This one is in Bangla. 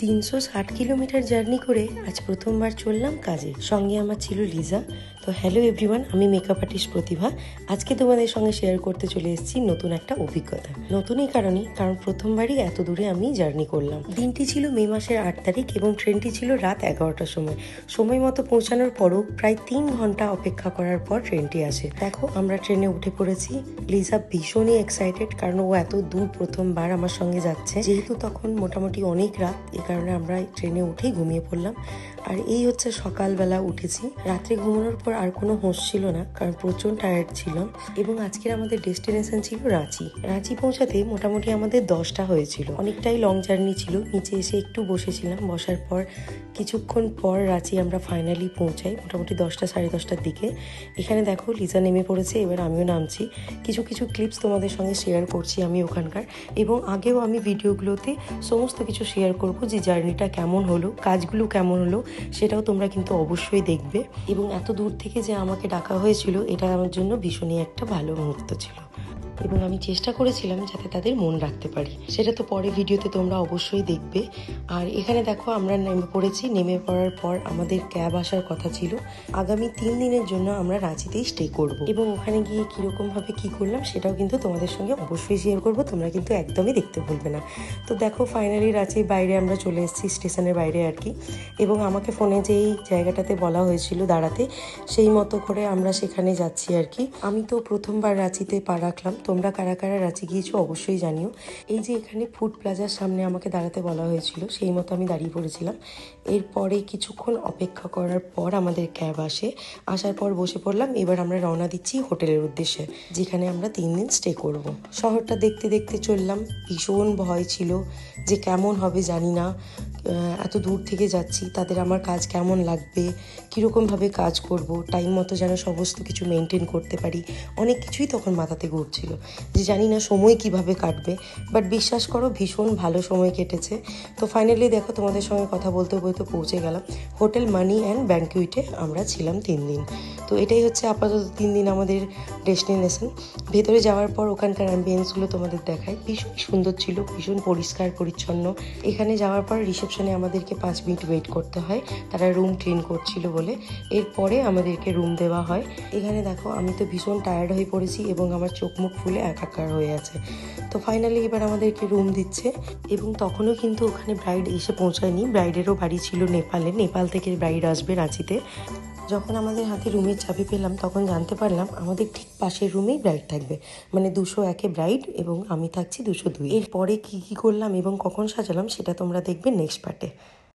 360 কিলোমিটার জার্নি করে আজ প্রথমবার চললাম কাজে। সঙ্গে আমার ছিল লিজা। তো হ্যালো এভরিওয়ান, আমি মেকআপ আর্টিস্ট প্রতিভা। আজকে তোমাদের সঙ্গে শেয়ার করতে চলে এসেছি নতুন একটা অভিজ্ঞতা। নতুন এই কারণ প্রথমবারই এত দূরে আমি জার্নি করলাম। দিনটি ছিল মে মাসের 8 তারিখ এবং ট্রেনটি ছিল রাত 11টার সময় মতো পৌঁছানোর পরও প্রায় 3 ঘন্টা অপেক্ষা করার পর ট্রেনটি আসে। দেখো, আমরা ট্রেনে উঠে পড়েছি। লিজা ভীষণই এক্সাইটেড, কারণ ও এত দূর প্রথমবার আমার সঙ্গে যাচ্ছে। যেহেতু তখন মোটামুটি অনেক রাত, এই কারণে আমরা ট্রেনে উঠেই ঘুমিয়ে পড়লাম। আর এই হচ্ছে সকালবেলা উঠেছি। রাত্রে ঘুমানোর পর আর কোনো হোশ ছিল না, কারণ প্রচণ্ড টায়ার্ড ছিলাম। এবং আজকের আমাদের ডেস্টিনেশন ছিল রাঁচি পৌঁছাতে মোটামুটি আমাদের 10টা হয়েছিল। অনেকটাই লং জার্নি ছিল। নিচে এসে একটু বসেছিলাম, বসার পর কিছুক্ষণ পর রাঁচি আমরা ফাইনালি পৌঁছাই মোটামুটি 10টা সাড়ে 10টার দিকে। এখানে দেখো লিজা নেমে পড়েছে, এবার আমিও নামছি। কিছু ক্লিপস তোমাদের সঙ্গে শেয়ার করছি আমি ওখানকার, এবং আগেও আমি ভিডিওগুলোতে সমস্ত কিছু শেয়ার করব যে জার্নিটা কেমন হলো, কাজগুলো কেমন হলো, সেটাও তোমরা কিন্তু অবশ্যই দেখবে। এবং এত দূর থেকে যে আমাকে ডাকা হয়েছিল, এটা আমার জন্য ভীষণই একটা ভালো মুহূর্ত ছিল, এবং আমি চেষ্টা করেছিলাম যাতে তাদের মন রাখতে পারি। সেটা তো পরে ভিডিওতে তোমরা অবশ্যই দেখবে। আর এখানে দেখো আমরা নেমে পড়েছি। নেমে পড়ার পর আমাদের ক্যাব আসার কথা ছিল। আগামী 3 দিনের জন্য আমরা রাঁচিতেই স্টে করব, এবং ওখানে গিয়ে কীরকমভাবে কী করলাম সেটাও কিন্তু তোমাদের সঙ্গে অবশ্যই শেয়ার করবো। তোমরা কিন্তু একদমই দেখতে ভুলবে না। তো দেখো, ফাইনালি রাঁচির বাইরে আমরা চলে এসেছি, স্টেশনের বাইরে আর কি। এবং আমাকে ফোনে যেই জায়গাটাতে বলা হয়েছিল দাঁড়াতে, সেই মতো করে আমরা সেখানে যাচ্ছি আর কি। আমি তো প্রথমবার রাঁচিতে পা রাখলাম। তোমরা কারা কারা রাঁচি গিয়েছো অবশ্যই জানিও। এই যে এখানে ফুড প্লাজার সামনে আমাকে দাঁড়াতে বলা হয়েছিল, সেই মতো আমি দাঁড়িয়ে পড়েছিলাম। এরপরে কিছুক্ষণ অপেক্ষা করার পর আমাদের ক্যাব আসে। আসার পর বসে পড়লাম। এবার আমরা রওনা দিচ্ছি হোটেলের উদ্দেশ্যে, যেখানে আমরা 3 দিন স্টে করব। শহরটা দেখতে দেখতে চললাম। ভীষণ ভয় ছিল যে কেমন হবে জানি না, এত দূর থেকে যাচ্ছি, তাদের আমার কাজ কেমন লাগবে, কীরকমভাবে কাজ করব, টাইম মতো যেন সমস্ত কিছু মেনটেন করতে পারি। অনেক কিছুই তখন মাথাতে ঘুরছিল, যে জানি না সময় কিভাবে কাটবে। বাট বিশ্বাস করো, ভীষণ ভালো সময় কেটেছে। তো ফাইনালি দেখো, তোমাদের সঙ্গে কথা বলতে বলতে পৌঁছে গেলাম হোটেল মানি অ্যান্ড ব্যাঙ্কুইটে। আমরা ছিলাম 3 দিন। তো এটাই হচ্ছে আপাতত 3 দিন আমাদের ডেস্টিনেশন। ভেতরে যাওয়ার পর ওখানকার অ্যাম্বিয়েন্সগুলো তোমাদের দেখায়। ভীষণ সুন্দর ছিল, ভীষণ পরিষ্কার পরিচ্ছন্ন। এখানে যাওয়ার পর রিসেপশনে আমাদেরকে 5 মিনিট ওয়েট করতে হয়, তারা রুম ক্লিন করছিল বলে। এরপরে আমাদেরকে রুম দেওয়া হয়। এখানে দেখো, আমি তো ভীষণ টায়ার্ড হয়ে পড়েছি এবং আমার চোখ মুখ ফুলে একাকার হয়ে আছে। তো ফাইনালি এবার আমাদেরকে রুম দিচ্ছে। এবং তখনও কিন্তু ওখানে ব্রাইড এসে পৌঁছায়নি। ব্রাইডেরও বাড়ি ছিল নেপাল থেকে ব্রাইড আসবে রাঁচিতে। যখন আমাদের হাতে রুমের চাবি পেলাম, তখন জানতে পারলাম আমাদের ঠিক পাশের রুমেই ব্রাইড থাকবে, মানে 201-এ ব্রাইড এবং আমি থাকছি 202। এরপরে কী করলাম এবং কখন সাজালাম সেটা তোমরা দেখবে নেক্সট পার্টে।